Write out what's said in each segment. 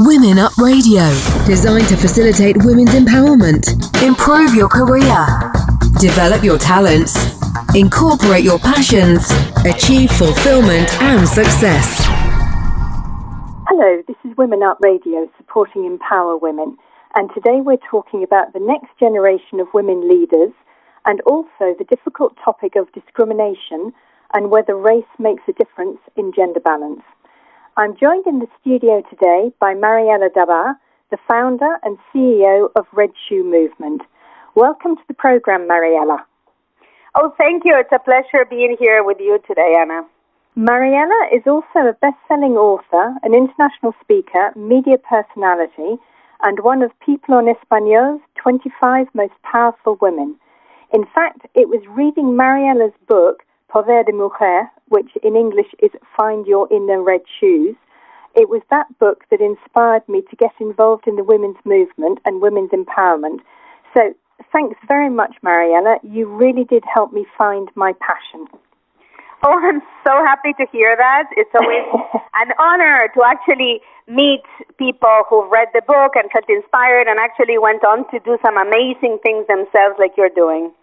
Women Up Radio, designed to facilitate women's empowerment, improve your career, develop your talents, incorporate your passions, achieve fulfillment and success. Hello, this is Women Up Radio, supporting Empower Women, and today we're talking about the next generation of women leaders and also the difficult topic of discrimination and whether race makes a difference in gender balance. I'm joined in the studio today by Mariela Dabbah, the founder and CEO of Red Shoe Movement. Welcome to the program, Mariela. Oh, thank you. It's a pleasure being here with you today, Anna. Mariela is also a best-selling author, an international speaker, media personality, and one of People en Español's 25 most powerful women. In fact, it was reading Mariela's book, Poder de Mujer, which in English is Find Your Inner Red Shoes. It was that book that inspired me to get involved in the women's movement and women's empowerment. So thanks very much, Mariela. You really did help me find my passion. Oh, I'm so happy to hear that. It's always an honor to actually meet people who've read the book and felt inspired and actually went on to do some amazing things themselves like you're doing.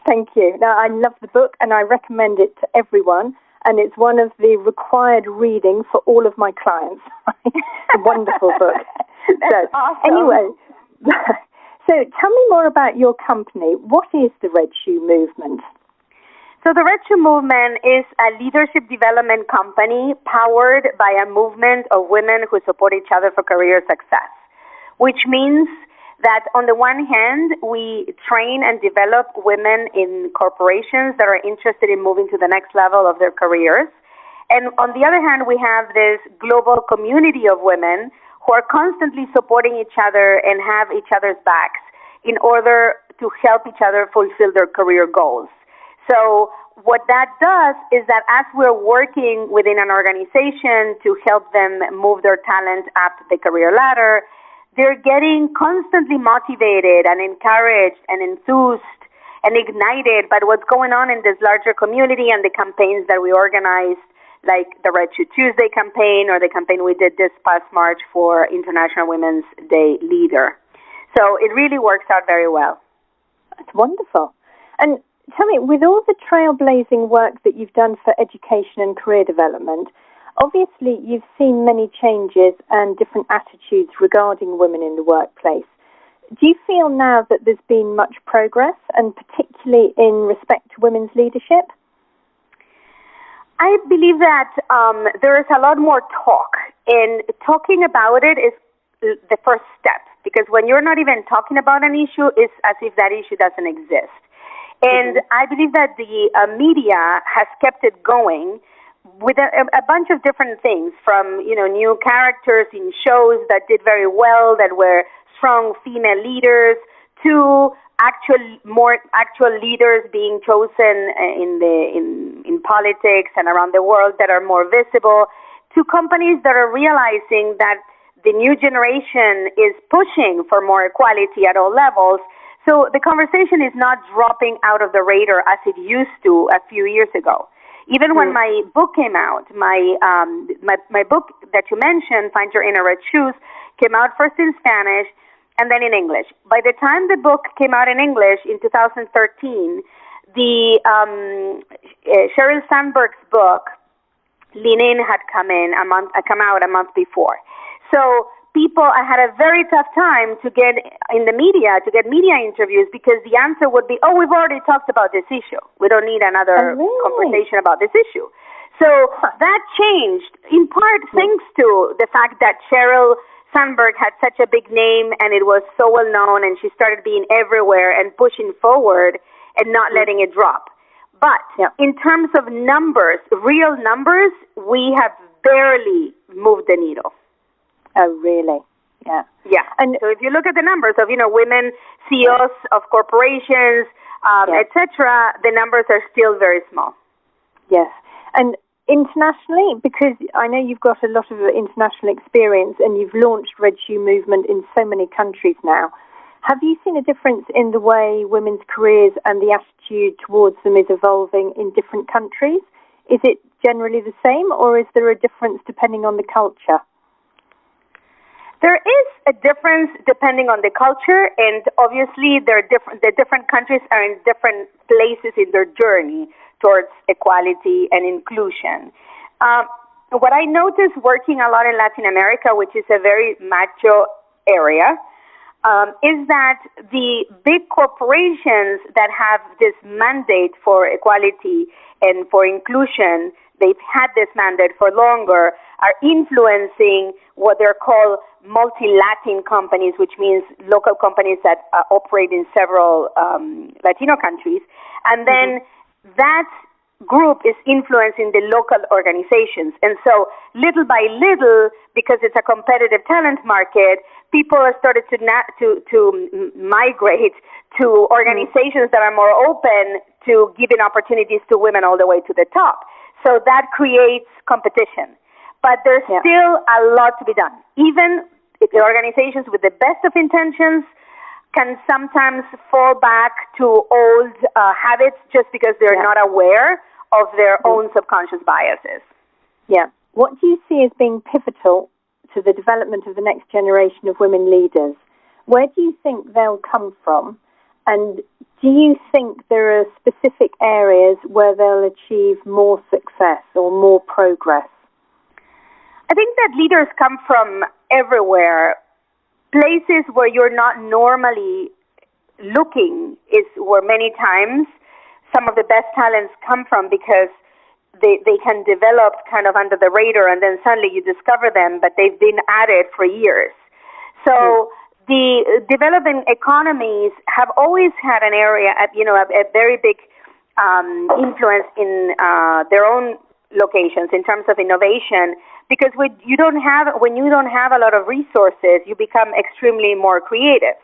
Thank you. Now, I love the book and I recommend it to everyone, and it's one of the required reading for all of my clients. A wonderful book. That's awesome. Anyway, so tell me more about your company. What is the Red Shoe Movement? So the Red Shoe Movement is a leadership development company powered by a movement of women who support each other for career success, which means that on the one hand, we train and develop women in corporations that are interested in moving to the next level of their careers. And on the other hand, we have this global community of women who are constantly supporting each other and have each other's backs in order to help each other fulfill their career goals. So what that does is that as we're working within an organization to help them move their talent up the career ladder, they're getting constantly motivated and encouraged and enthused and ignited by what's going on in this larger community and the campaigns that we organized, like the Red Shoe Tuesday campaign or the campaign we did this past March for International Women's Day Leader. So it really works out very well. That's wonderful. And tell me, with all the trailblazing work that you've done for education and career development, obviously you've seen many changes and different attitudes regarding women in the workplace. Do you feel now that there's been much progress, and particularly in respect to women's leadership? I believe that there is a lot more talk, and talking about it is the first step, because when you're not even talking about an issue, it's as if that issue doesn't exist. And I believe that the media has kept it going with a bunch of different things, from new characters in shows that did very well, that were strong female leaders, to more actual leaders being chosen in politics and around the world that are more visible, to companies that are realizing that the new generation is pushing for more equality at all levels. So the conversation is not dropping out of the radar as it used to a few years ago. Even when my book came out, my book that you mentioned, Find Your Inner Red Shoes, came out first in Spanish and then in English. By the time the book came out in English in 2013, the Sheryl Sandberg's book, Lean In, had come out a month before. So I had a very tough time to get in the media, to get media interviews, because the answer would be, we've already talked about this issue. We don't need another conversation about this issue. So that changed, in part thanks to the fact that Sheryl Sandberg had such a big name and it was so well known, and she started being everywhere and pushing forward and not letting it drop. But in terms of numbers, real numbers, we have barely moved the needle. Oh, really? Yeah. Yeah. And so if you look at the numbers of, women CEOs of corporations, etc., the numbers are still very small. Yes. And internationally, because I know you've got a lot of international experience and you've launched Red Shoe Movement in so many countries now, have you seen a difference in the way women's careers and the attitude towards them is evolving in different countries? Is it generally the same, or is there a difference depending on the culture? There is a difference depending on the culture, and obviously there are the different countries are in different places in their journey towards equality and inclusion. What I notice working a lot in Latin America, which is a very macho area, is that the big corporations that have this mandate for equality and for inclusion, they've had this mandate for longer, are influencing what they're called multi-Latin companies, which means local companies that operate in several Latino countries. And then that group is influencing the local organizations. And so little by little, because it's a competitive talent market, people have started to migrate to organizations that are more open to giving opportunities to women all the way to the top. So that creates competition. But there's still a lot to be done. Even if the organizations with the best of intentions can sometimes fall back to old habits just because they're not aware of their own subconscious biases. Yeah. What do you see as being pivotal to the development of the next generation of women leaders? Where do you think they'll come from? And do you think there are specific areas where they'll achieve more success or more progress? I think that leaders come from everywhere. Places where you're not normally looking is where many times some of the best talents come from, because they can develop kind of under the radar, and then suddenly you discover them, but they've been at it for years. So the developing economies have always had an area, a very big influence in their own locations in terms of innovation, because when you don't have a lot of resources, you become extremely more creative.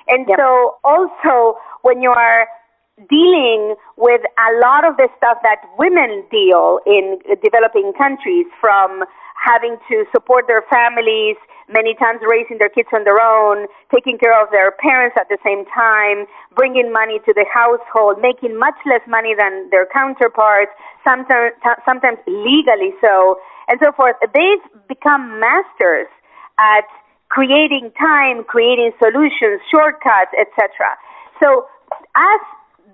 And so also when you are dealing with a lot of the stuff that women deal in developing countries, from having to support their families, many times raising their kids on their own, taking care of their parents at the same time, bringing money to the household, making much less money than their counterparts, sometimes legally so, and so forth. They've become masters at creating time, creating solutions, shortcuts, etc. So as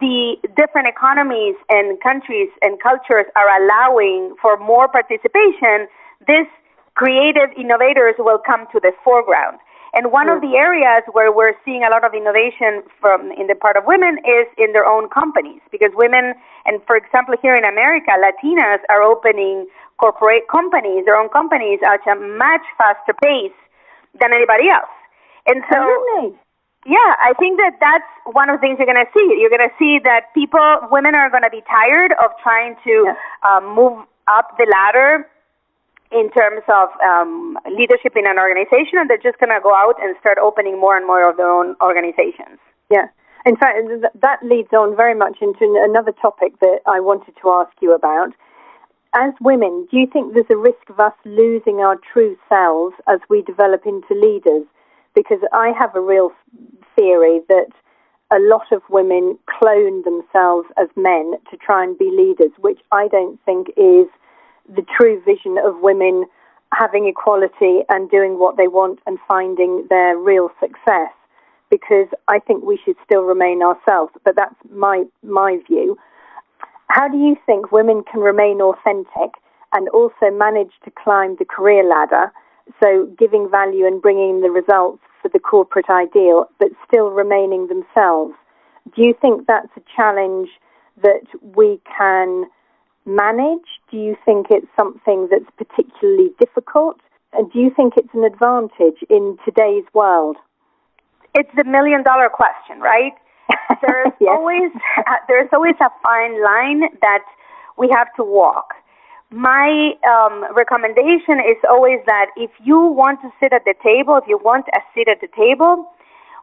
the different economies and countries and cultures are allowing for more participation, these creative innovators will come to the foreground. And one of the areas where we're seeing a lot of innovation in the part of women is in their own companies, because women, and for example here in America, Latinas are opening corporate companies, their own companies, at a much faster pace than anybody else. And so, yeah, I think that's one of the things you're going to see. You're going to see that women are going to be tired of trying to move up the ladder in terms of leadership in an organization, and they're just going to go out and start opening more and more of their own organizations. Yeah. In fact, that leads on very much into another topic that I wanted to ask you about. As women, do you think there's a risk of us losing our true selves as we develop into leaders? Because I have a real theory that a lot of women clone themselves as men to try and be leaders, which I don't think is the true vision of women having equality and doing what they want and finding their real success. Because I think we should still remain ourselves, but that's my view. How do you think women can remain authentic and also manage to climb the career ladder, so giving value and bringing the results for the corporate ideal, but still remaining themselves? Do you think that's a challenge that we can manage? Do you think it's something that's particularly difficult? And do you think it's an advantage in today's world? It's the million-dollar question, right? There's always a fine line that we have to walk. My recommendation is always that if you want to sit at the table, if you want a seat at the table,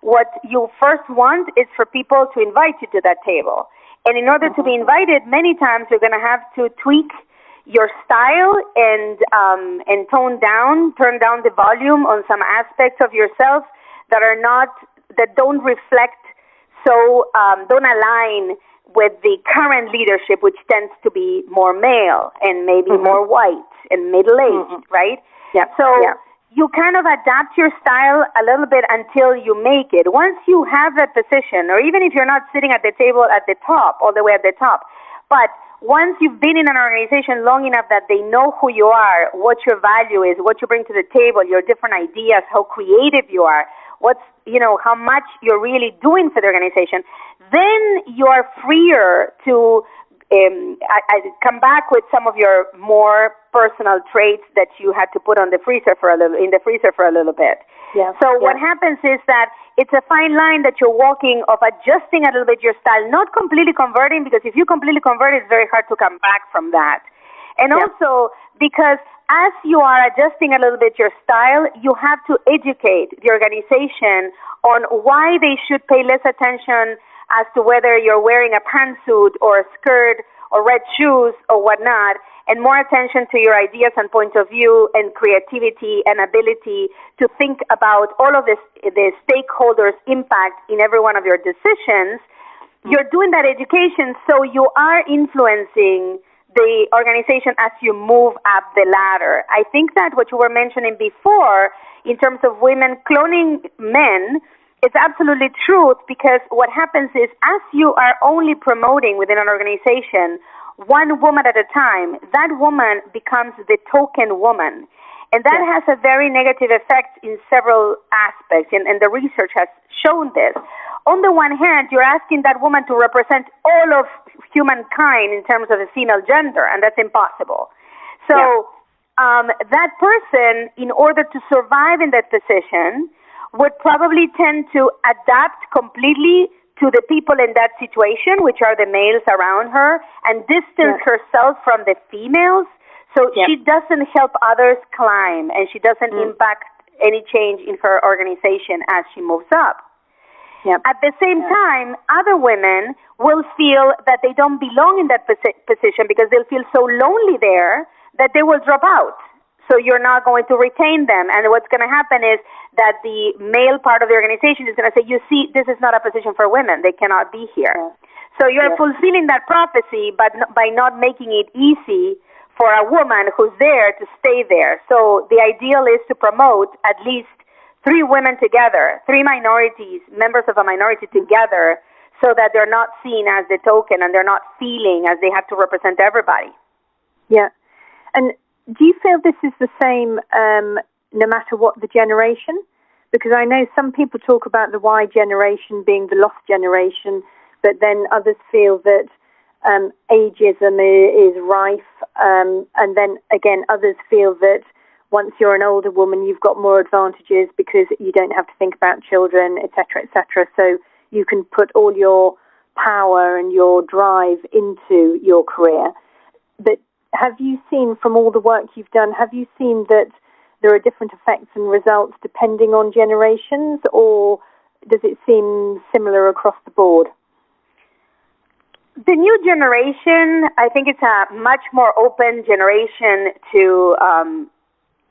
what you first want is for people to invite you to that table. And in order to be invited, many times you're going to have to tweak your style and turn down the volume on some aspects of yourself that don't reflect, don't align with the current leadership, which tends to be more male and maybe more white and middle-aged, right? Yeah. So you kind of adapt your style a little bit until you make it. Once you have that position, or even if you're not sitting at the table at the top, all the way at the top, but once you've been in an organization long enough that they know who you are, what your value is, what you bring to the table, your different ideas, how creative you are, how much you're really doing for the organization, then you are freer to come back with some of your more personal traits that you had to put in the freezer for a little bit. Yeah. So what happens is that it's a fine line that you're walking of adjusting a little bit your style, not completely converting, because if you completely convert, it's very hard to come back from that. And also because as you are adjusting a little bit your style, you have to educate the organization on why they should pay less attention as to whether you're wearing a pantsuit or a skirt or red shoes or whatnot, and more attention to your ideas and point of view and creativity and ability to think about all of the stakeholders' impact in every one of your decisions. You're doing that education, so you are influencing the organization as you move up the ladder. I think that what you were mentioning before in terms of women cloning men, it's absolutely true, because what happens is as you are only promoting within an organization one woman at a time, that woman becomes the token woman. And that has a very negative effect in several aspects, and the research has shown this. On the one hand, you're asking that woman to represent all of humankind in terms of the female gender, and that's impossible. So that person, in order to survive in that position, would probably tend to adapt completely to the people in that situation, which are the males around her, and distance herself from the females, so she doesn't help others climb, and she doesn't impact any change in her organization as she moves up. At the same time, other women will feel that they don't belong in that position because they'll feel so lonely there that they will drop out. So you're not going to retain them. And what's going to happen is that the male part of the organization is going to say, you see, this is not a position for women. They cannot be here. So you're fulfilling that prophecy, but by not making it easy for a woman who's there to stay there. So the ideal is to promote at least 3 women together, 3 minorities, members of a minority together, so that they're not seen as the token and they're not feeling as they have to represent everybody. Yeah. And do you feel this is the same no matter what the generation? Because I know some people talk about the Y generation being the lost generation, but then others feel that ageism is rife, and then again others feel that once you're an older woman, you've got more advantages because you don't have to think about children, etc., etc. So you can put all your power and your drive into your career. But have you seen, from all the work you've done, have you seen that there are different effects and results depending on generations, or does it seem similar across the board? The new generation, I think it's a much more open generation to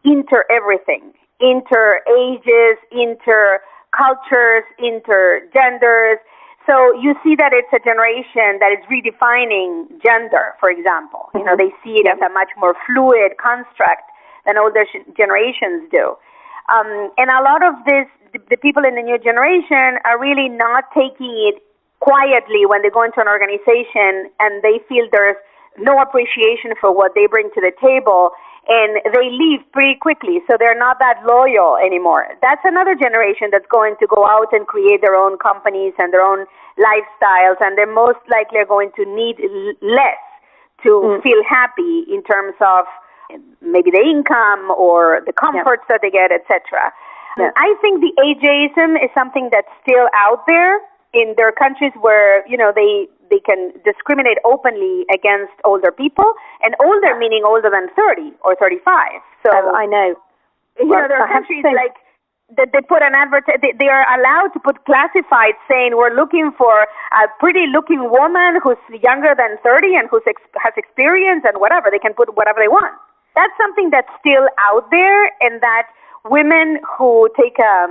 inter everything, inter ages, inter cultures, inter genders. So you see that it's a generation that is redefining gender, for example. You know, they see it as a much more fluid construct than older generations do. And a lot of the people in the new generation are really not taking it quietly when they go into an organization and they feel there's no appreciation for what they bring to the table, and they leave pretty quickly, so they're not that loyal anymore. That's another generation that's going to go out and create their own companies and their own lifestyles, and they're most likely are going to need less to feel happy in terms of maybe the income or the comforts that they get, etc. I think the ageism is something that's still out there. In their countries where, you know, they can discriminate openly against older people, and older meaning older than 30 or 35. So I know. You know, there are countries like that they put an advert. They are allowed to put classifieds saying we're looking for a pretty-looking woman who's younger than 30 and who has experience and whatever. They can put whatever they want. That's something that's still out there, and that women who take a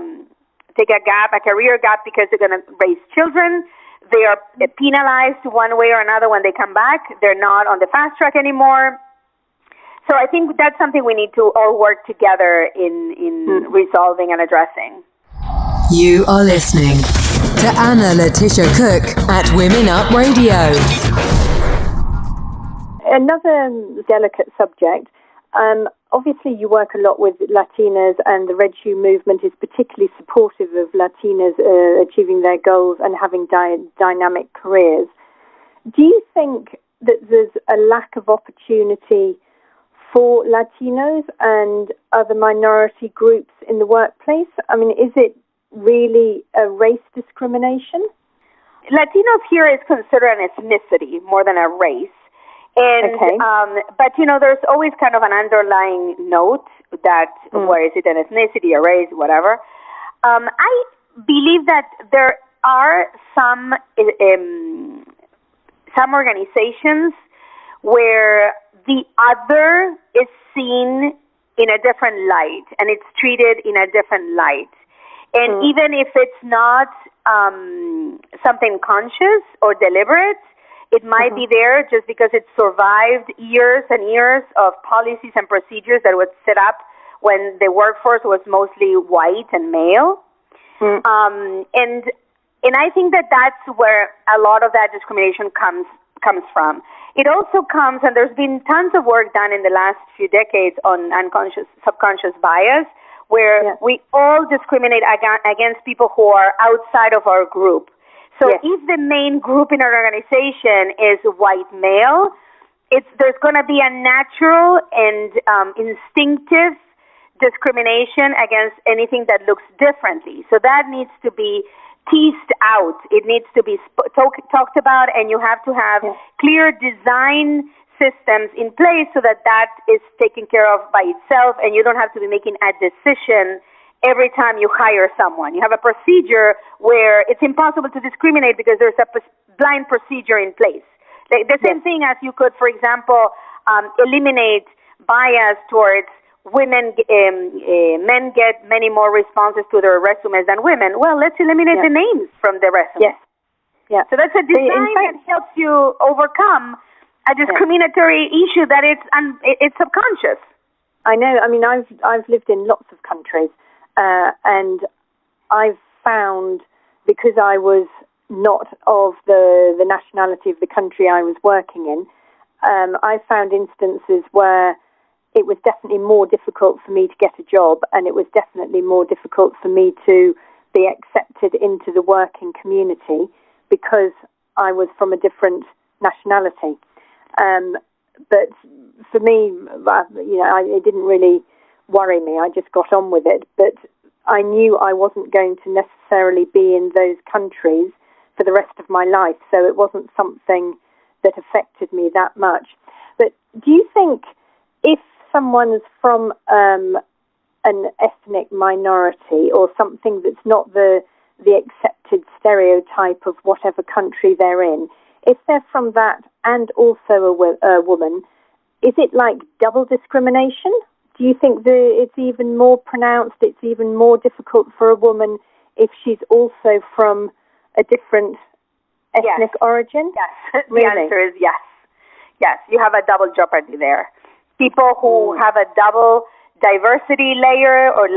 career gap because they're going to raise children, they are penalized one way or another when they come back. They're not on the fast track anymore. So I think that's something we need to all work together in resolving and addressing. You are listening to Anna Letitia Cook at Women Up Radio. Another delicate subject. Obviously, you work a lot with Latinas, and the Red Shoe movement is particularly supportive of Latinas achieving their goals and having dynamic careers. Do you think that there's a lack of opportunity for Latinos and other minority groups in the workplace? I mean, is it really a race discrimination? Latinos here is considered an ethnicity more than a race. And, okay. But, there's always kind of an underlying note that, where is it an ethnicity, a race, whatever. I believe that there are some organizations where the other is seen in a different light, and it's treated in a different light. And even if it's not something conscious or deliberate, it might be there just because it survived years and years of policies and procedures that was set up when the workforce was mostly white and male. And I think that that's where a lot of that discrimination comes from. It also comes, and there's been tons of work done in the last few decades on subconscious bias, where we all discriminate against people who are outside of our group. So if the main group in our organization is white male, there's going to be a natural and instinctive discrimination against anything that looks differently. So that needs to be teased out. It needs to be talked about, and you have to have clear design systems in place so that is taken care of by itself, and you don't have to be making a decision every time you hire someone. You have a procedure where it's impossible to discriminate because there's a blind procedure in place. The same thing as you could, for example, eliminate bias towards women. Men get many more responses to their resumes than women. Well, let's eliminate the names from the resume. Yes. Yeah. So that's a design that helps you overcome a discriminatory issue that it's subconscious. I know. I mean, I've lived in lots of countries. And I've found, because I was not of the nationality of the country I was working in, I found instances where it was definitely more difficult for me to get a job, and it was definitely more difficult for me to be accepted into the working community because I was from a different nationality. But for me, it didn't really worry me. I just got on with it. But I knew I wasn't going to necessarily be in those countries for the rest of my life, so it wasn't something that affected me that much. But do you think if someone's from an ethnic minority or something that's not the accepted stereotype of whatever country they're in, if they're from that and also a woman, is it like double discrimination? Do you think that it's even more pronounced, it's even more difficult for a woman if she's also from a different ethnic origin? Yes, really? The answer is yes. Yes, you have a double jeopardy there. People who have a double diversity layer or